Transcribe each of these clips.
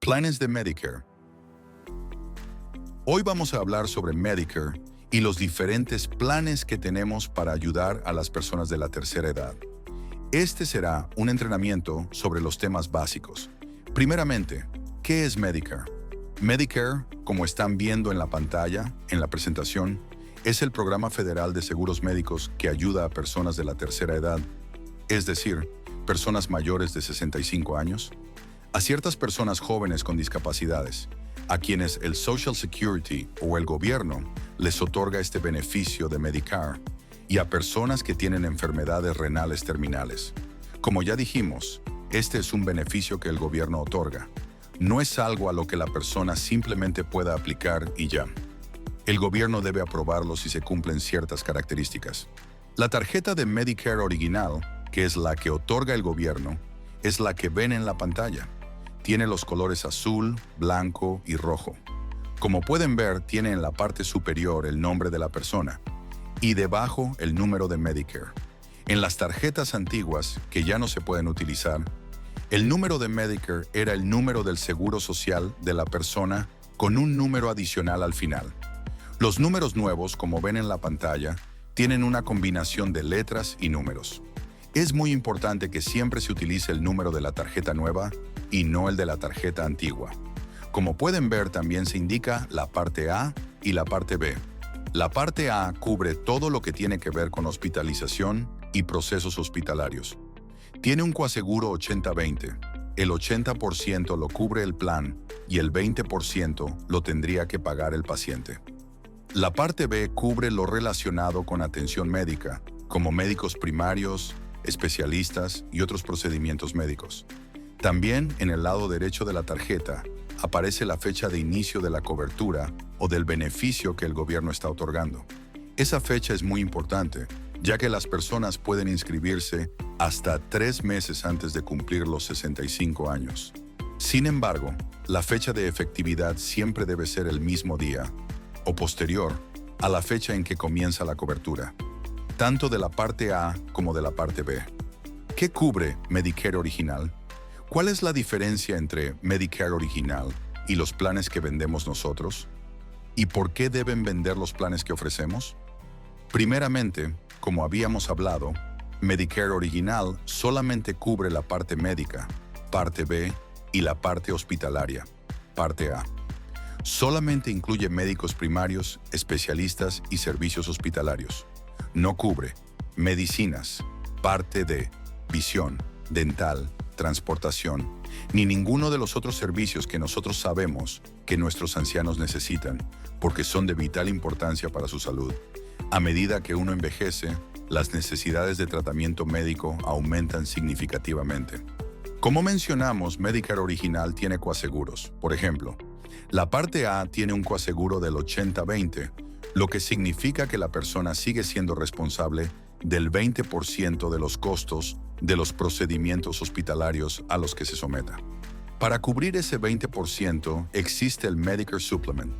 Planes de Medicare. Hoy vamos a hablar sobre Medicare y los diferentes planes que tenemos para ayudar a las personas de la tercera edad. Este será un entrenamiento sobre los temas básicos. Primeramente, ¿qué es Medicare? Medicare, como están viendo en la pantalla, en la presentación, es el programa federal de seguros médicos que ayuda a personas de la tercera edad, es decir, personas mayores de 65 años, a ciertas personas jóvenes con discapacidades, a quienes el Social Security o el gobierno les otorga este beneficio de Medicare, y a personas que tienen enfermedades renales terminales. Como ya dijimos, este es un beneficio que el gobierno otorga. No es algo a lo que la persona simplemente pueda aplicar y ya. El gobierno debe aprobarlo si se cumplen ciertas características. La tarjeta de Medicare original, que es la que otorga el gobierno, es la que ven en la pantalla. Tiene los colores azul, blanco y rojo. Como pueden ver, tiene en la parte superior el nombre de la persona y debajo el número de Medicare. En las tarjetas antiguas, que ya no se pueden utilizar, el número de Medicare era el número del seguro social de la persona con un número adicional al final. Los números nuevos, como ven en la pantalla, tienen una combinación de letras y números. Es muy importante que siempre se utilice el número de la tarjeta nueva y no el de la tarjeta antigua. Como pueden ver, también se indica la parte A y la parte B. La parte A cubre todo lo que tiene que ver con hospitalización y procesos hospitalarios. Tiene un coaseguro 80-20. El 80% lo cubre el plan y el 20% lo tendría que pagar el paciente. La parte B cubre lo relacionado con atención médica, como médicos primarios, especialistas y otros procedimientos médicos. También en el lado derecho de la tarjeta aparece la fecha de inicio de la cobertura o del beneficio que el gobierno está otorgando. Esa fecha es muy importante, ya que las personas pueden inscribirse hasta 3 meses antes de cumplir los 65 años. Sin embargo, la fecha de efectividad siempre debe ser el mismo día o posterior a la fecha en que comienza la cobertura, tanto de la parte A como de la parte B. ¿Qué cubre Medicare original? ¿Cuál es la diferencia entre Medicare original y los planes que vendemos nosotros? ¿Y por qué deben vender los planes que ofrecemos? Primeramente, como habíamos hablado, Medicare original solamente cubre la parte médica, parte B, y la parte hospitalaria, parte A. Solamente incluye médicos primarios, especialistas y servicios hospitalarios. No cubre medicinas, parte D, visión, dental, transportación, ni ninguno de los otros servicios que nosotros sabemos que nuestros ancianos necesitan, porque son de vital importancia para su salud. A medida que uno envejece, las necesidades de tratamiento médico aumentan significativamente. Como mencionamos, Medicare original tiene coaseguros. Por ejemplo, la parte A tiene un coaseguro del 80-20, lo que significa que la persona sigue siendo responsable del 20% de los costos de los procedimientos hospitalarios a los que se someta. Para cubrir ese 20% existe el Medicare Supplement,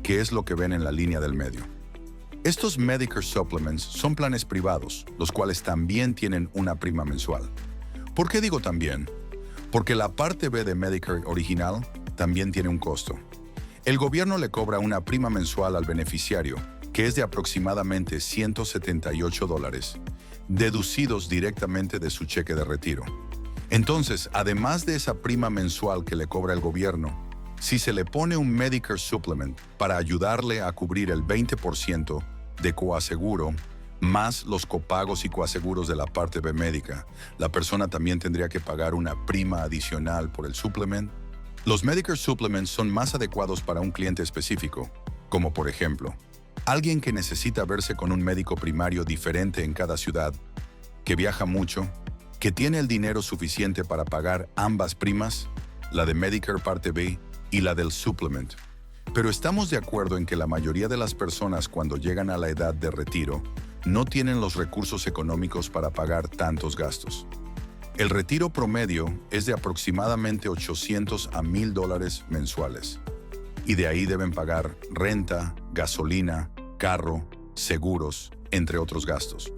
que es lo que ven en la línea del medio. Estos Medicare Supplements son planes privados, los cuales también tienen una prima mensual. ¿Por qué digo también? Porque la parte B de Medicare original también tiene un costo. El gobierno le cobra una prima mensual al beneficiario, que es de aproximadamente $178, deducidos directamente de su cheque de retiro. Entonces, además de esa prima mensual que le cobra el gobierno, si se le pone un Medicare Supplement para ayudarle a cubrir el 20% de coaseguro, más los copagos y coaseguros de la parte B médica, la persona también tendría que pagar una prima adicional por el supplement. Los Medicare Supplements son más adecuados para un cliente específico, como por ejemplo, alguien que necesita verse con un médico primario diferente en cada ciudad, que viaja mucho, que tiene el dinero suficiente para pagar ambas primas, la de Medicare Parte B y la del Supplement. Pero estamos de acuerdo en que la mayoría de las personas cuando llegan a la edad de retiro no tienen los recursos económicos para pagar tantos gastos. El retiro promedio es de aproximadamente $800 a $1,000 mensuales. Y de ahí deben pagar renta, gasolina, carro, seguros, entre otros gastos.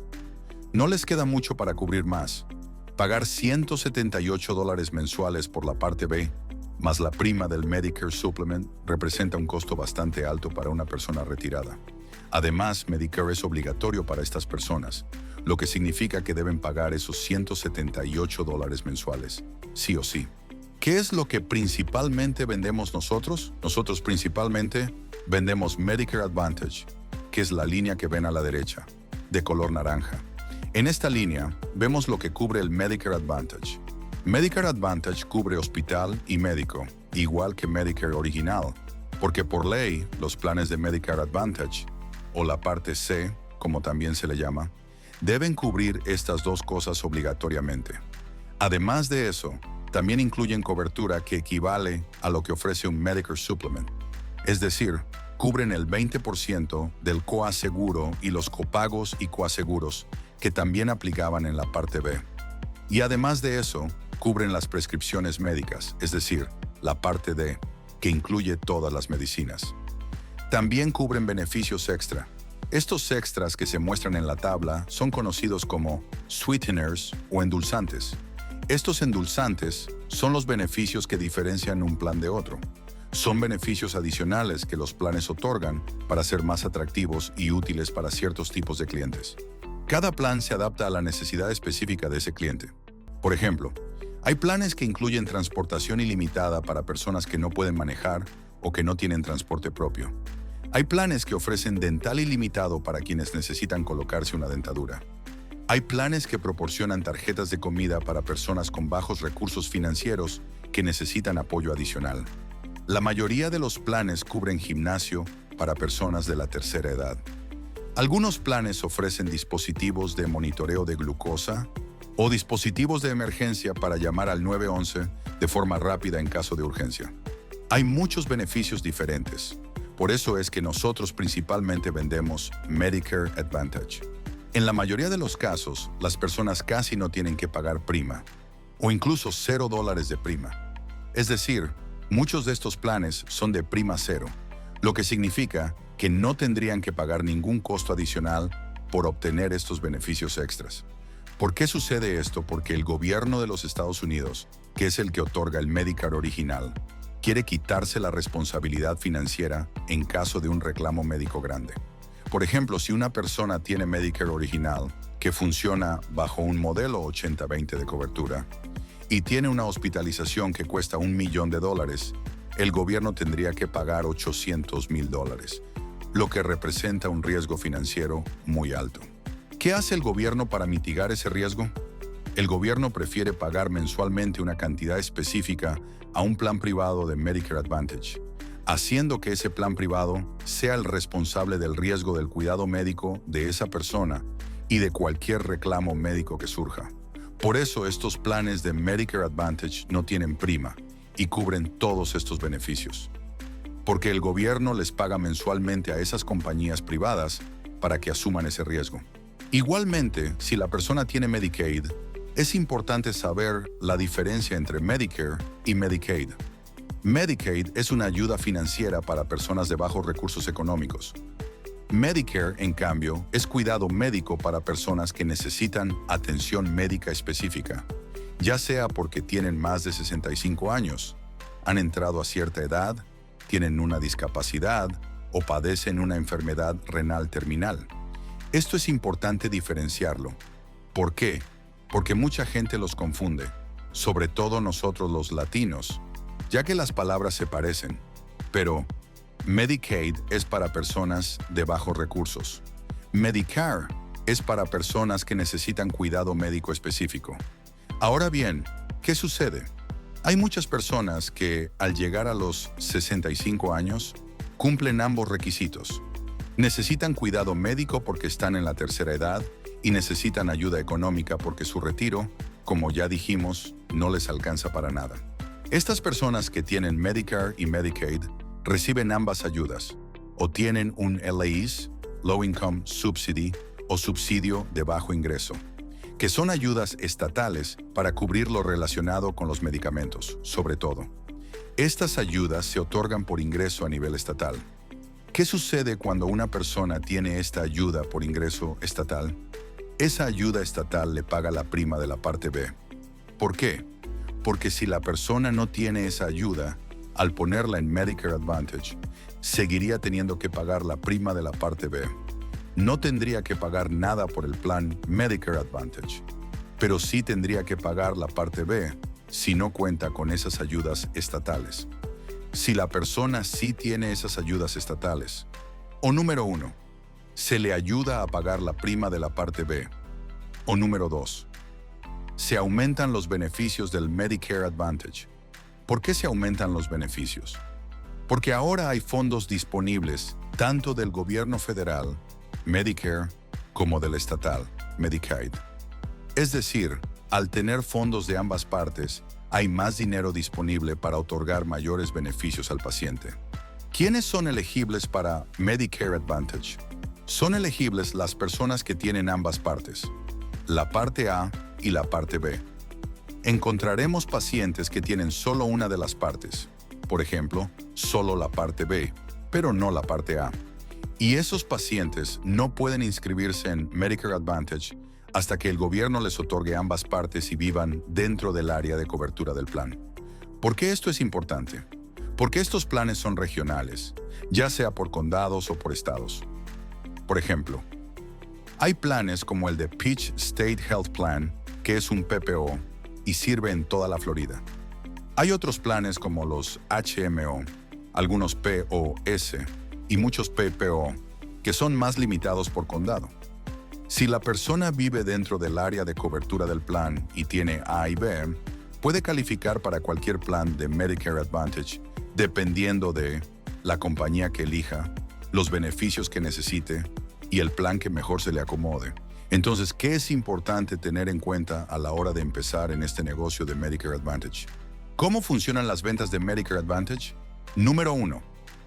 No les queda mucho para cubrir más. Pagar $178 mensuales por la parte B más la prima del Medicare Supplement representa un costo bastante alto para una persona retirada. Además, Medicare es obligatorio para estas personas, lo que significa que deben pagar esos $178 mensuales, sí o sí. ¿Qué es lo que principalmente vendemos nosotros? Nosotros principalmente vendemos Medicare Advantage, que es la línea que ven a la derecha, de color naranja. En esta línea vemos lo que cubre el Medicare Advantage. Medicare Advantage cubre hospital y médico, igual que Medicare original, porque por ley los planes de Medicare Advantage, o la parte C, como también se le llama, deben cubrir estas dos cosas obligatoriamente. Además de eso, también incluyen cobertura que equivale a lo que ofrece un Medicare Supplement. Es decir, cubren el 20% del coaseguro y los copagos y coaseguros que también aplicaban en la parte B. Y además de eso, cubren las prescripciones médicas, es decir, la parte D, que incluye todas las medicinas. También cubren beneficios extra. Estos extras que se muestran en la tabla son conocidos como sweeteners o endulzantes. Estos endulzantes son los beneficios que diferencian un plan de otro. Son beneficios adicionales que los planes otorgan para ser más atractivos y útiles para ciertos tipos de clientes. Cada plan se adapta a la necesidad específica de ese cliente. Por ejemplo, hay planes que incluyen transportación ilimitada para personas que no pueden manejar o que no tienen transporte propio. Hay planes que ofrecen dental ilimitado para quienes necesitan colocarse una dentadura. Hay planes que proporcionan tarjetas de comida para personas con bajos recursos financieros que necesitan apoyo adicional. La mayoría de los planes cubren gimnasio para personas de la tercera edad. Algunos planes ofrecen dispositivos de monitoreo de glucosa o dispositivos de emergencia para llamar al 911 de forma rápida en caso de urgencia. Hay muchos beneficios diferentes. Por eso es que nosotros principalmente vendemos Medicare Advantage. En la mayoría de los casos, las personas casi no tienen que pagar prima, o incluso $0 de prima. Es decir, muchos de estos planes son de prima cero, lo que significa que no tendrían que pagar ningún costo adicional por obtener estos beneficios extras. ¿Por qué sucede esto? Porque el gobierno de los Estados Unidos, que es el que otorga el Medicare original, quiere quitarse la responsabilidad financiera en caso de un reclamo médico grande. Por ejemplo, si una persona tiene Medicare original, que funciona bajo un modelo 80-20 de cobertura, y tiene una hospitalización que cuesta $1 millón, el gobierno tendría que pagar $800,000, lo que representa un riesgo financiero muy alto. ¿Qué hace el gobierno para mitigar ese riesgo? El gobierno prefiere pagar mensualmente una cantidad específica a un plan privado de Medicare Advantage, haciendo que ese plan privado sea el responsable del riesgo del cuidado médico de esa persona y de cualquier reclamo médico que surja. Por eso estos planes de Medicare Advantage no tienen prima y cubren todos estos beneficios. Porque el gobierno les paga mensualmente a esas compañías privadas para que asuman ese riesgo. Igualmente, si la persona tiene Medicaid, es importante saber la diferencia entre Medicare y Medicaid. Medicaid es una ayuda financiera para personas de bajos recursos económicos. Medicare, en cambio, es cuidado médico para personas que necesitan atención médica específica, ya sea porque tienen más de 65 años, han entrado a cierta edad, tienen una discapacidad o padecen una enfermedad renal terminal. Esto es importante diferenciarlo. ¿Por qué? Porque mucha gente los confunde, sobre todo nosotros los latinos, ya que las palabras se parecen, pero Medicaid es para personas de bajos recursos. Medicare es para personas que necesitan cuidado médico específico. Ahora bien, ¿qué sucede? Hay muchas personas que, al llegar a los 65 años, cumplen ambos requisitos. Necesitan cuidado médico porque están en la tercera edad y necesitan ayuda económica porque su retiro, como ya dijimos, no les alcanza para nada. Estas personas que tienen Medicare y Medicaid reciben ambas ayudas o tienen un LAIS, Low Income Subsidy, o subsidio de bajo ingreso, que son ayudas estatales para cubrir lo relacionado con los medicamentos, sobre todo. Estas ayudas se otorgan por ingreso a nivel estatal. ¿Qué sucede cuando una persona tiene esta ayuda por ingreso estatal? Esa ayuda estatal le paga la prima de la parte B. ¿Por qué? porque si la persona no tiene esa ayuda, al ponerla en Medicare Advantage, seguiría teniendo que pagar la prima de la parte B. No tendría que pagar nada por el plan Medicare Advantage, pero sí tendría que pagar la parte B si no cuenta con esas ayudas estatales. Si la persona sí tiene esas ayudas estatales, o número 1, se le ayuda a pagar la prima de la parte B, o número 2, se aumentan los beneficios del Medicare Advantage. ¿Por qué se aumentan los beneficios? Porque ahora hay fondos disponibles tanto del gobierno federal, Medicare, como del estatal, Medicaid. Es decir, al tener fondos de ambas partes, hay más dinero disponible para otorgar mayores beneficios al paciente. ¿Quiénes son elegibles para Medicare Advantage? Son elegibles las personas que tienen ambas partes, la parte A y la parte B. Encontraremos pacientes que tienen solo una de las partes, por ejemplo, solo la parte B, pero no la parte A. Y esos pacientes no pueden inscribirse en Medicare Advantage hasta que el gobierno les otorgue ambas partes y vivan dentro del área de cobertura del plan. ¿Por qué esto es importante? Porque estos planes son regionales, ya sea por condados o por estados. Por ejemplo, hay planes como el de Peach State Health Plan, que es un PPO y sirve en toda la Florida. Hay otros planes como los HMO, algunos POS y muchos PPO, que son más limitados por condado. Si la persona vive dentro del área de cobertura del plan y tiene A y B, puede calificar para cualquier plan de Medicare Advantage, dependiendo de la compañía que elija, los beneficios que necesite y el plan que mejor se le acomode. Entonces, ¿qué es importante tener en cuenta a la hora de empezar en este negocio de Medicare Advantage? ¿Cómo funcionan las ventas de Medicare Advantage? Número 1.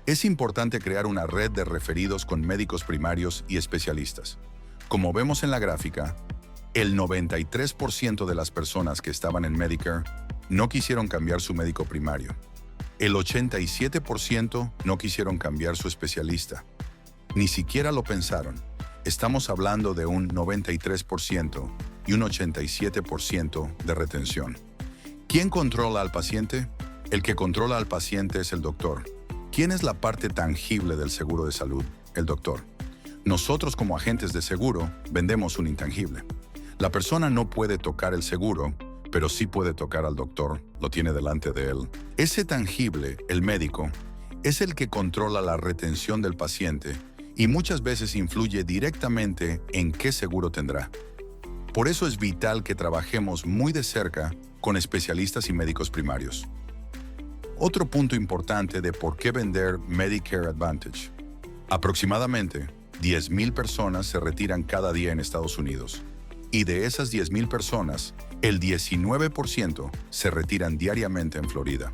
Es importante crear una red de referidos con médicos primarios y especialistas. Como vemos en la gráfica, el 93% de las personas que estaban en Medicare no quisieron cambiar su médico primario. El 87% no quisieron cambiar su especialista. Ni siquiera lo pensaron. Estamos hablando de un 93% y un 87% de retención. ¿Quién controla al paciente? El que controla al paciente es el doctor. ¿Quién es la parte tangible del seguro de salud? El doctor. Nosotros como agentes de seguro vendemos un intangible. La persona no puede tocar el seguro, pero sí puede tocar al doctor, lo tiene delante de él. Ese tangible, el médico, es el que controla la retención del paciente y muchas veces influye directamente en qué seguro tendrá. Por eso es vital que trabajemos muy de cerca con especialistas y médicos primarios. Otro punto importante de por qué vender Medicare Advantage. Aproximadamente 10,000 personas se retiran cada día en Estados Unidos. Y de esas 10,000 personas, el 19% se retiran diariamente en Florida.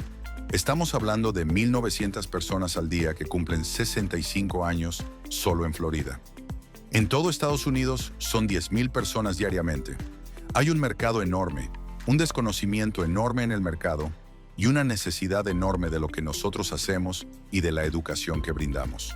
Estamos hablando de 1,900 personas al día que cumplen 65 años solo en Florida. En todo Estados Unidos son 10,000 personas diariamente. Hay un mercado enorme, un desconocimiento enorme en el mercado y una necesidad enorme de lo que nosotros hacemos y de la educación que brindamos.